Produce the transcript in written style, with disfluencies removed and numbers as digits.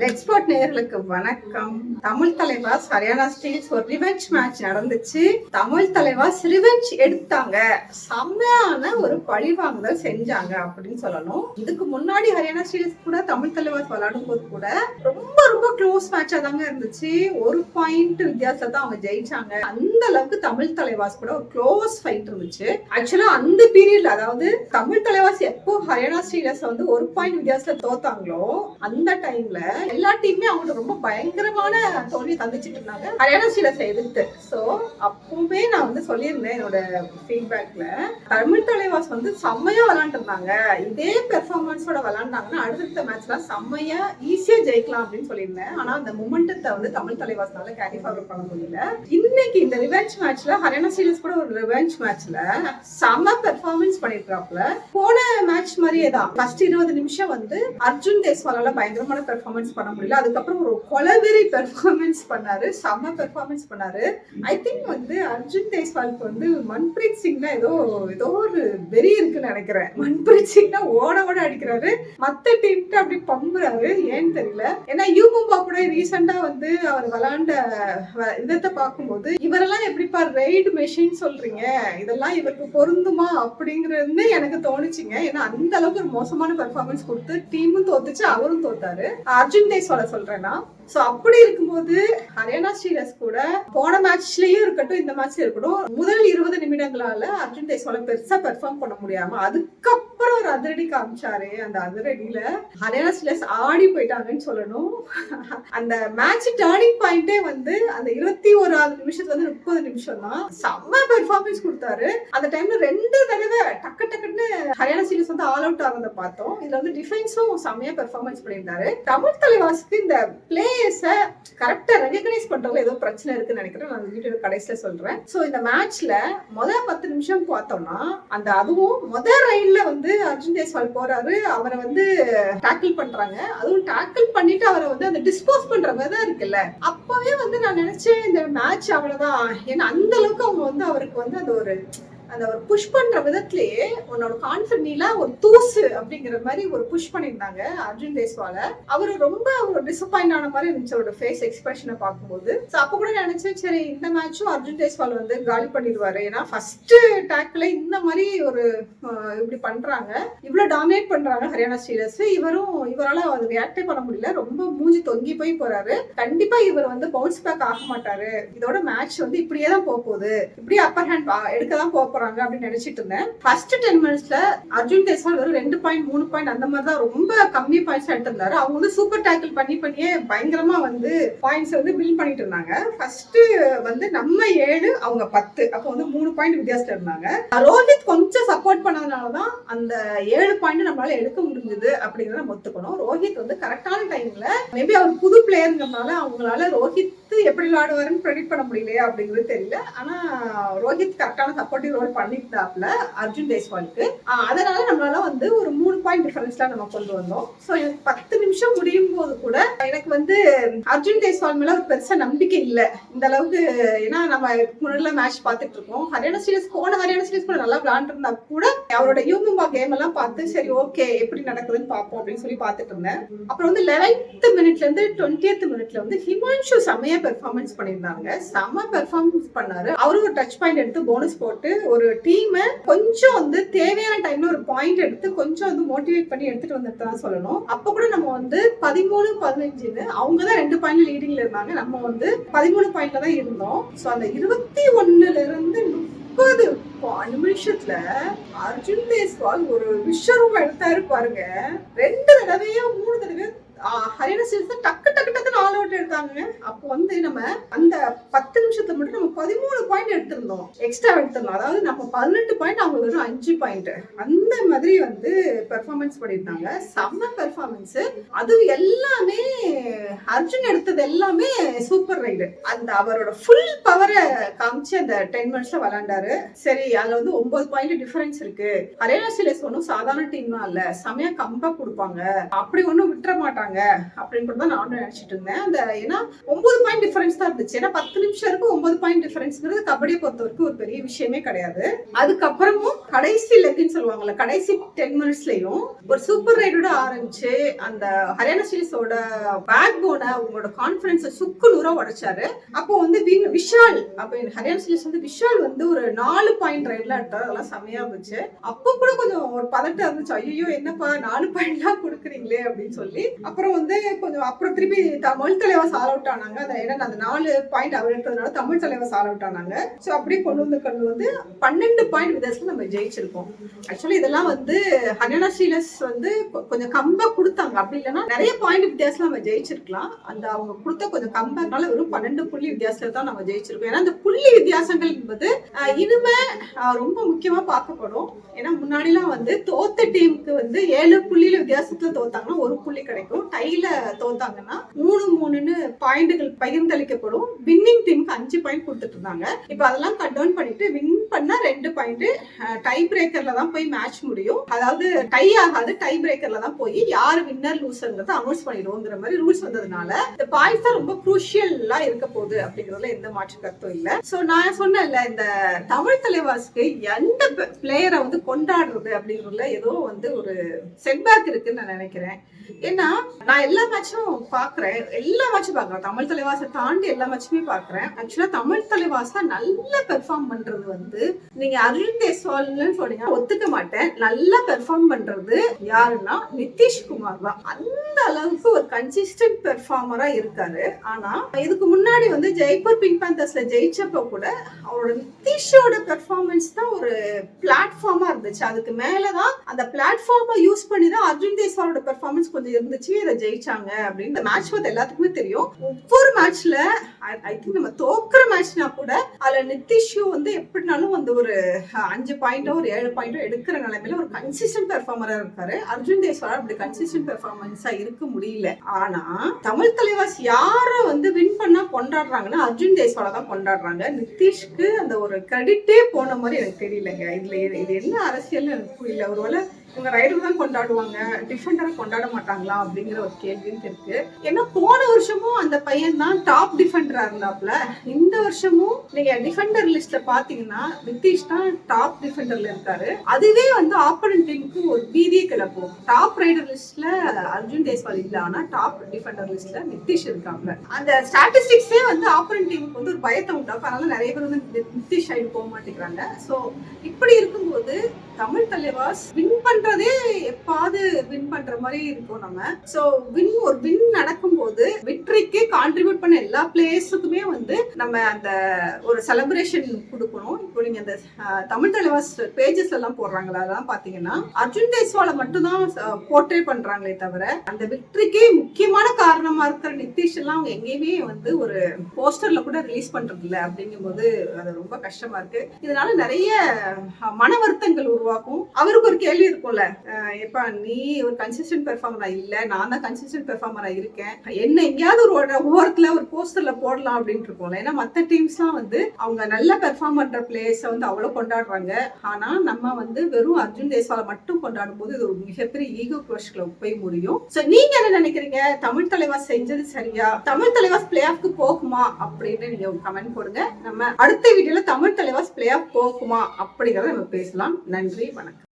Export நேயர்களுக்கு வணக்கம். Tamil Thalaivas Haryana Steeles ஒரு ரிவெஞ்ச் மேட்ச் நடந்துச்சு. தமிழ் தலைவாஸ் ரிவெஞ்ச் எடுத்தாங்க. செம்மையான ஒரு பழிவாங்குதல் செஞ்சாங்க அப்படின்னு சொல்லணும். இதுக்கு முன்னாடி ஹரியானா ஸ்டீல்ஸ் கூட தமிழ் தலைவாஸ் விளையாடும் போது கூட ரொம்ப ரொம்ப க்ளோஸ் மேட்சா தாங்க இருந்துச்சு. ஒரு பாயிண்ட் வித்தியாசத்துல தான் அவங்க ஜெயிச்சாங்க. அந்த அளவுக்கு தமிழ் தலைவாஸ் கூட ஒரு க்ளோஸ் ஃபைட் இருந்துச்சு. ஆக்சுவலா அந்த பீரியட்ல, அதாவது தமிழ் தலைவாஸ் எப்போ ஹரியானா ஸ்டீல்ஸ் வந்து ஒரு பாயிண்ட் வித்தியாசத்துல தோத்தாங்களோ அந்த டைம்ல எல்லா டீமுமே அவங்களுக்கு ரொம்ப பயங்கரமான தோல்வி தந்துச்சிட்டு இருந்தாங்க ஹரியானா ஸ்டீலர்ஸை எதிர்த்து. சோ அப்பவே நான் வந்து சொல்லியிருந்தேன் என்னோட ஃபீட்பேக்ல, தமிழ் தலைவாஸ் வந்து செம்மையா விளையாண்டு இருந்தாங்க. இதே பெர்ஃபார்மன்ஸோட விளையாண்டாங்கன்னா அடுத்த மேட்ச்ல செம்மையா ஈஸியா ஜெயிக்கலாம் அப்படின்னு சொல்லியிருந்தேன். ஆனா அந்த மொமெண்டத்தை வந்து தமிழ் தலைவாஸ்னால கேரி ஃபார்வர்ட் பண்ண முடியல. இன்னைக்கு இந்த ரிவெஞ்ச் மேட்ச்ல ஹரியானா ஸ்டீலர்ஸ் கூட ஒரு ரிவெஞ்ச் மேட்ச்ல செம்ம பெர்ஃபார்மன்ஸ் பண்ணிருக்காப்ல. போன மேட்ச் மாதிரியே தான் ஃபர்ஸ்ட் 20 நிமிஷம் வந்து அர்ஜுன் தேஸ்வாலால பயங்கரமான பெர்ஃபார்மன்ஸ் பண்ண முடியல. அதுக்கப்புறம் ஒரு கொலவெறி பெர்ஃபார்மன்ஸ் பண்ணாரு, செம்ம பெர்ஃபார்மன்ஸ் பண்ணாரு. ஐ திங்க் வந்து அர்ஜுன் தேஸ்வாலுக்கு வந்து மன்பிரீத் சிங்னா ஏதோ ஒரு வெறி இருக்குன்னு நினைக்கிறேன். மன்பிரீத் சிங்னா ஓட அடிக்கிறாரு, மத்த டீம்கிட்ட அப்படி பம்புறாரு, ஏன்னு தெரியல. ஏன்னா யூமும்பா கூட ரீசெண்டா வந்து அவர் விளையாண்ட விதத்தை பார்க்கும்போது இவரெல்லாம் எப்படிப்பா ரெய்டு மெஷின் சொல்றீங்க, இதெல்லாம் இவருக்கு பொருந்துமா அப்படிங்கிறது எனக்கு தோணுச்சுங்க. ஏன்னா அந்த அளவுக்கு ஒரு மோசமான பெர்ஃபார்மன்ஸ் கொடுத்து டீமும் தோத்துச்சு, அவரும் தோத்தாரு. அர்ஜுன் தேஸ்வாலை சொல்றேன்னா, சோ அப்படி இருக்கும்போது ஹரியானா ஸ்டீலர்ஸ் கூட போன மேட்ச்லயும் இருக்கட்டும் இந்த மேட்ச்லயும் இருக்கட்டும் முதல் 20 நிமிடங்களால அர்ஜுன் தேஸ்வாலை பெருசா பெர்ஃபார்ம் பண்ண முடியாம அதுக்கப்புறம் ஒரு அதிரடி காமிச்சாரு. அந்த அதிரடியில ஹரியானா ஸ்டீலர்ஸ் ஆடி போயிட்டாங்கன்னு சொல்லணும். அந்த மேட்ச் டர்னிங் பாயிண்டே வந்து அந்த 21வது நிமிஷத்துல இருந்து 30 நிமிஷம் தான் செம்ம பெர்ஃபார்மன்ஸ் கொடுத்தாரு. அந்த டைம்ல 2 தடவை டக்குன்னு ஹரியானா ஸ்டீலர்ஸ் வந்து ஆல் அவுட் ஆகிறத பார்த்தோம். இதுல வந்து டிஃபென்ஸும் செம்மையா பெர்ஃபார்மன்ஸ் பண்ணியிருந்தாரு. தமிழ் தலைவாஸ்க்கு இந்த பிளேயர்ஸை கரெக்டா ரெகக்னைஸ் பண்றதுல ஏதோ பிரச்சனை இருக்குன்னு நினைக்கிறேன். நான் வீடியோ கடைசியில சொல்றேன். சோ இந்த மேட்ச்ல முதல் 10 நிமிஷம் பார்த்தோம்னா அதுவும் முதல் ரைட்ல வந்து அர்ஜுன் தேஸ்வால் போறாரு, அவரை வந்து டேக்கிள் பண்றாங்க. அதுவும் டேக்கிள் பண்ணிட்டு அவரை வந்து அந்த டிஸ்போஸ் பண்ற மாதிரி தான் இருக்குல்ல. அப்பவே வந்து நான் நினைச்சேன் இந்த மேட்ச் அவ்வளவுதான். ஏன்னா அந்த அளவுக்கு அவங்க வந்து அவருக்கு வந்து அந்த ஒரு புஷ் பண்ற விதத்திலேயே உன்னோட கான்ஃபிடன்ட்ல ஒரு தூசு அப்படிங்கிற மாதிரி ஒரு புஷ் பண்ணியிருந்தாங்க அர்ஜுன் தேஸ்வால. அவரு ரொம்ப ஒரு டிசப்பாயிண்ட் ஆன மாதிரி இருந்துச்சு அவரோட ஃபேஸ் எக்ஸ்பிரஷனை பார்க்கும்போது. அப்ப கூட நினைச்சேன், சரி இந்த மேட்சும் அர்ஜுன் தேஸ்வால் வந்து காலி பண்ணிடுவாரு. ஏன்னா ஃபர்ஸ்ட் டேக்ல இந்த மாதிரி ஒரு இப்படி பண்றாங்க, இவ்வளவு டாமினேட் பண்றாங்க ஹரியானா ஸ்டீலர்ஸ். இவரால அது ரியாக்டே பண்ண முடியல, ரொம்ப மூஞ்சி தொங்கி போய் போறாரு. கண்டிப்பா இவர் வந்து பவுன்ஸ் பேக் ஆக மாட்டாரு, இதோட மேட்ச் வந்து இப்படியே தான் போகுது, இப்படியே அப்பர் ஹேண்ட் எடுக்க தான் போறாங்க அப்படின்னு நினைச்சிட்டு இருந்தேன். ஃபர்ஸ்ட் 10 மினிட்ஸ்ல அர்ஜுன் தேஸ்வால் வெறும் 2 பாயிண்ட் 3 பாயிண்ட் அந்த மாதிரி தான் ரொம்ப கம்மி பாயிண்ட்ஸ் எடுத்திருந்தாரு. அவங்க வந்து சூப்பர் டேக்கிள் பண்ணியே பயங்கரமா வந்து பாயிண்ட்ஸ் வந்து பில்ட் பண்ணிட்டு இருந்தாங்க. ஃபர்ஸ்ட் வந்து நம்ம 7 அவங்க 10, அப்போ வந்து 3 பாயிண்ட் வித்தியாசத்துல இருந்தாங்க. ரோஹித் கொஞ்சம் சப்போர்ட் பண்ணதுனாலதான் அந்த 7 பாயிண்ட் நம்மளால எடுக்க முடிஞ்சது அப்படிங்கறத நம்ம ஒத்துக்கணும். ரோஹித் வந்து கரெக்டான டைம்ல, மேபி அவர் புது பிளேயர்ங்கிறதுனால அவங்களால ரோஹித் எப்படி விளையாடுவாருன்னு ப்ரெடிக்ட் பண்ண முடியலையா அப்படிங்கிறது தெரியல. ஆனா ரோஹித் கரெக்டான சப்போர்ட்டிவ் ரோல் பண்ணிட்டாப்ல அர்ஜுன் தேஸ்வாலுக்கு. அதனால நம்மளால வந்து ஒரு 3 பாயிண்ட் டிஃபரன்ஸ்ல நம்ம கொண்டு வந்தோம். சோ எனக்கு 10 நிமிஷம் முடியும் போது கூட எனக்கு வந்து அர்ஜுன் தேஸ்வால் மேல ஒரு பெருசா நம்பிக்கை இல்ல இந்த அளவுக்கு. ஏன்னா நம்ம முன்னாடி மேட்ச் பார்த்துட்டு இருக்கோம், ஹரியானா ஸ்டீலர்ஸ் கூட நல்லா விளையாண்டு இருந்தா கூட அவரோட யூமும்பா கேம் எல்லாம் பார்த்து சரி ஓகே எப்படி நடக்குதுன்னு பார்ப்போம் அப்படின்னு சொல்லி பார்த்துட்டு இருந்தேன். அப்புறம் வந்து 11th மினிட்ல இருந்து 20th மினிட்ல வந்து ஹிமான்ஷு செம்மையா பெர்ஃபார்மன்ஸ் பண்ணியிருந்தாங்க. செம்ம பெர்ஃபார்மன்ஸ் பண்ணாரு. அவரும் ஒரு டச் பாயிண்ட் எடுத்து போனஸ் போட்டு ஒரு டீம் கொஞ்சம் வந்து தேவையான டைம்ல ஒரு பாயிண்ட் எடுத்து கொஞ்சம் வந்து மோட்டிவேட் பண்ணி எடுத்துட்டு வந்துட்டு சொல்லணும். அப்ப கூட நம்ம வந்து 13-15 அவங்க தான் 2 பாயிண்ட் லீடிங்ல இருந்தாங்க, நம்ம வந்து 13 பாயிண்ட்ல தான் இருந்தோம். சோ அந்த 21ல இருந்து 30 நிமிஷத்துல அர்ஜுன் தேஸ்வால் ஒரு விஸ்வரூபம் எடுத்தாரு பாருங்க. 2 தடவையோ 3 தடவையோ ஹரியானா ஸ்டீலர்ஸ் டக்குன்னு ஆல் அவுட் எடுத்தாங்க. அப்போ வந்து நம்ம அந்த 10 நிமிஷத்துல மட்டும் நம்ம 13 பாயிண்ட் எடுத்திருந்தோம், எக்ஸ்ட்ரா எடுத்திருந்தோம். அதாவது நம்ம 18 பாயிண்ட், அவங்க வெறும் 5 பாயிண்ட் அந்த மாதிரி வந்து பெர்ஃபார்மன்ஸ் பண்ணியிருந்தாங்க. செம்ம பெர்ஃபார்மன்ஸ். அது எல்லாமே அர்ஜுன் எடுத்தது எல்லாமே சூப்பர் ரைடு. அந்த அவரோட ஃபுல் பவரை காமிச்சு அந்த 10 மினிட்ஸ்ல விளையாண்டாரு. சரி, அதுல வந்து 9 பாயிண்ட் டிஃபரன்ஸ் இருக்கு. ஹரியானா ஸ்டீலர்ஸ் ஒன்னும் சாதாரண டீம் தான் இல்ல, செமையா கம்பேக் கொடுப்பாங்க, அப்படி ஒன்னும் விட்டுற மாட்டாங்க அப்படின்னு தான் நானும் நினைச்சிட்டு இருந்தேன். அந்த ஏன்னா 9 பாயிண்ட் டிஃபரன்ஸ் தான் இருந்துச்சு. ஏன்னா 10 நிமிஷம் இருக்கு, 9 பாயிண்ட் டிஃபரன்ஸ்ங்கிறது கபடியை பொறுத்த வரைக்கும் ஒரு பெரிய விஷயமே கிடையாது. அதுக்கப்புறமும் கடைசி லெக்குன்னு சொல்லுவாங்கல்ல, கடைசி 10 மினிட்ஸ்லயும் ஒரு சூப்பர் ரைடோட ஆரம்பிச்சு அந்த ஹரியானா ஸ்டீலர்ஸோட பேக் போனை, உங்களோட கான்பிடன்ஸை சுக்கு நூறா உடைச்சாரு. அப்போ வந்து விஷால் அப்படின்னு ஹரியானா ஸ்டீலர்ஸ் வந்து விஷால் வந்து ஒரு 4 பாயிண்ட் ரைட்ல எடுத்தாரு. அதெல்லாம் செமையா இருந்துச்சு. அப்போ கூட கொஞ்சம் ஒரு பதட்டம் இருந்துச்சு, ஐயோ என்னப்பா 4 பாயிண்ட்லாம் கொடுக்குறீங்களே அப்படின்னு சொல்லி. அப்புறம் வந்து கொஞ்சம் அப்புறம் திருப்பி தமிழ் தலைவாஸ் ஆல் அவுட் ஆனாங்க. ஏன்னா அந்த 4 பாயிண்ட் அவர் எடுத்ததுனால தமிழ் தலைவாஸ் ஆல் அவுட் ஆனாங்க. ஸோ அப்படியே கொண்டு வந்து 12 பாயிண்ட் வித்தியாசத்துல நம்ம ஜெயிச்சிருக்கோம். ஆக்சுவலி இதெல்லாம் வந்து ஹரியானா ஸ்டீலர்ஸ் வந்து கொஞ்சம் கம்பேக் கொடுத்தாங்க. அப்படி இல்லைன்னா நிறைய பாயிண்ட் வித்தியாசத்துல நம்ம ஜெயிச்சிருக்கலாம். அந்த அவங்க கொடுத்த கொஞ்சம் கம்பேக்னால வெறும் 12 புள்ளி வித்தியாசத்துல தான் நம்ம ஜெயிச்சிருக்கோம். ஏன்னா அந்த புள்ளி வித்தியாசங்கள் என்பது இனிமே ரொம்ப முக்கியமா பார்க்கப்படும். ஏன்னா முன்னாடிலாம் வந்து தோத்த டீமுக்கு வந்து 7 புள்ளியில வித்தியாசத்துல தோத்தாங்கன்னா 1 புள்ளி கிடைக்கும். டைல தோத்தாங்கன்னா 3-3ன்னு பாயிண்ட்கள் பகிர்ந்தளிக்கப்படும். வின்னிங் டீமுக்கு 5 பாயிண்ட் கொடுத்துட்டு இருந்தாங்க. இப்ப அதெல்லாம் கட் டவுன் பண்ணிட்டு வின் பண்ணா 2 பாயிண்ட், டை பிரேக்கர்ல தான் போய் மேட்ச் முடியும். அதாவது டை ஆகாது, டை பிரேக்கர்ல தான் போய் யாரு வின்னர் லூசர்ங்கிறத அனௌன்ஸ் பண்ணிடுவோங்கிற மாதிரி ரூல்ஸ் வந்ததுனால இந்த பாயிண்ட்ஸ் தான் ரொம்ப குரூஷியலா இருக்க போகுது அப்படிங்கறதுல எந்த மாற்று கருத்தும் இல்ல. சோ நான் சொன்னேன்ல, இந்த தமிழ் தலைவாஸ்க்கு எந்த பிளேயரை வந்து கொண்டாடுறது அப்படிங்கறதுல ஏதோ வந்து ஒரு செட்பேக் இருக்குன்னு நான் நினைக்கிறேன். ஏன்னா நான் எல்லா மேட்சும் பாக்குறேன், தமிழ் தலைவாசை தாண்டி எல்லா மேட்சுமே பாக்குறேன். ஆக்சுவலா தமிழ் தலைவாசா நல்லா பெர்ஃபார்ம் பண்றது வந்து, நீங்க அர்ஜுன் தேஸ்வால்னு சொன்னீங்க, ஒத்துக்க மாட்டேன். நல்லா பெர்ஃபார்ம் பண்றது யாருன்னா நிதிஷ்குமார் தான். அந்த அளவுக்கு ஒரு கன்சிஸ்டன்ட் பெர்ஃபார்மரா இருக்காரு. ஆனா இதுக்கு முன்னாடி வந்து ஜெய்ப்பூர் பிங்க் பேந்தர்ஸ்ல ஜெயிச்சப்ப கூட அவரோட நிதிஷோட பெர்ஃபார்மன்ஸ் தான் ஒரு பிளாட்ஃபார்மா இருந்துச்சு. அதுக்கு மேலதான் அந்த பிளாட்ஃபார்மை யூஸ் பண்ணி தான் அர்ஜுன் தேஸ்வாலோட பெர்ஃபார்மன்ஸ் கொஞ்சம் இருந்துச்சு, இதை ஜெயிச்சாங்க அப்படின்னு இந்த மேட்ச் வந்து எல்லாத்துக்குமே தெரியும். ஒவ்வொரு மேட்ச்ல ஐ திங்க் நம்ம தோக்குற மேட்ச்னா கூட அதுல நிதிஷும் வந்து எப்படினாலும் வந்து ஒரு 5 பாயிண்டோ ஒரு 7 பாயிண்டோ எடுக்கிற நிலைமையில ஒரு கன்சிஸ்டன்ட் பெர்ஃபார்மரா இருக்காரு. அர்ஜுன் தேஸ்வால் அப்படி கன்சிஸ்டன்ட் பெர்ஃபார்மன்ஸா இருக்க முடியல. ஆனா தமிழ் தலைவாஸ் யார வந்து வின் பண்ணா கொண்டாடுறாங்கன்னா அர்ஜுன் தேஸ்வால தான் கொண்டாடுறாங்க. நிதிஷ்க்கு அந்த ஒரு கிரெடிட்டே போன மாதிரி எனக்கு தெரியலங்க. இது என்ன அரசியல் எனக்கு புரியல. ஒருவேளை இவங்க ரைடர் தான் கொண்டாடுவாங்க, டிஃபெண்டரை கொண்டாட மாட்டாங்களா அப்படிங்கிற ஒரு கேள்வியும் இருக்கு. ஏன்னா போன வருஷமும் அந்த பையன் தான் டாப் டிஃபெண்டரா இருந்தாப்ல. இந்த வருஷமும் நீங்க டிஃபெண்டர் லிஸ்ட்ல பாத்தீங்கன்னா நிதிஷ் தான் டாப் டிஃபெண்டர்ல இருக்காரு. அதுவே வந்து ஆப்போனன்ட் டீமுக்கு ஒரு பீதியே கிளப்பும். டாப் ரைடர் லிஸ்ட்ல அர்ஜுன் தேஸ்வால் இல்ல, ஆனா டாப் டிஃபெண்டர் லிஸ்ட்ல நிதிஷ் இருக்காங்க. அந்த ஸ்டாட்டிஸ்டிக்ஸே வந்து ஆப்போனன்ட் டீமுக்கு வந்து ஒரு பயத்தை உண்டாக்கும். அதனால நிறைய பேர் வந்து நிதிஷ் சைடு போக மாட்டேங்கிறாங்க. சோ இப்படி இருக்கும்போது தமிழ் தலைவாஸ் வின் பண்றதே எப்பாவது வின் பண்ற மாதிரி இருக்கும். நம்ம சோ ஒரு வின் நடக்கும்போது விக்டரிக்கு கான்ட்ரிபியூட் பண்ண எல்லா பிளேயர்ஸுக்குமே வந்து நம்ம அந்த ஒரு செலிப்ரேஷன் கொடுக்கணும். இப்போ நீங்க அந்த தமிழ் தலைவாஸ் பேஜஸ் எல்லாம் போடுறாங்களா, அதெல்லாம் பாத்தீங்கன்னா அர்ஜுன் தேஸ்வாலை மட்டும் தான் போர்ட்ரே பண்றாங்களே தவிர அந்த விக்டரிக்கே முக்கியமான காரணமா இருக்கிற நிதிஷ் எல்லாம் அவங்க எங்கேயுமே வந்து ஒரு போஸ்டர்ல கூட ரிலீஸ் பண்றது இல்லை. அப்படிங்கும்போது அது ரொம்ப கஷ்டமா இருக்கு. இதனால நிறைய மன வருத்தங்கள் உருவாக்கும். அவருக்கு ஒரு கேள்வி இருக்கும்ல, எப்பா நீ ஒரு கன்சிஸ்டன்ட் பெர்ஃபார்மரா இல்ல, நான் தான் கன்சிஸ்டன்ட் பெர்ஃபார்மரா இருக்கேன், என்ன எங்கேயாவது ஒரு ஓரத்துல ஒரு போஸ்டர்ல போடலாம் அப்படின்னு இருக்கும்ல. ஏன்னா மத்த டீம்ஸ் எல்லாம் வந்து அவங்க நல்ல பெர்ஃபார்ம் பண்ற பிளேயர்ஸை வந்து அவ்வளவு கொண்டாடுறாங்க. ஆனா நம்ம வந்து வெறும் அர்ஜுன் தேஸ்வாலை மட்டும் கொண்டாடும் போது இது ஒரு மிகப்பெரிய ஈகோ கிளாஷ்ல போய் முடியும். சோ நீங்க என்ன நினைக்கிறீங்க? தமிழ் தலைவாஸ் செஞ்சது சரியா? தமிழ் தலைவாஸ் பிளே ஆஃப்க்கு போகுமா அப்படின்னு நீங்க கமெண்ட் போடுங்க. நம்ம அடுத்த வீடியோல தமிழ் தலைவாஸ் பிளே ஆஃப் போகுமா அப்படிங்கறத நம்ம பேசலாம். நன்றி, வணக்கம்.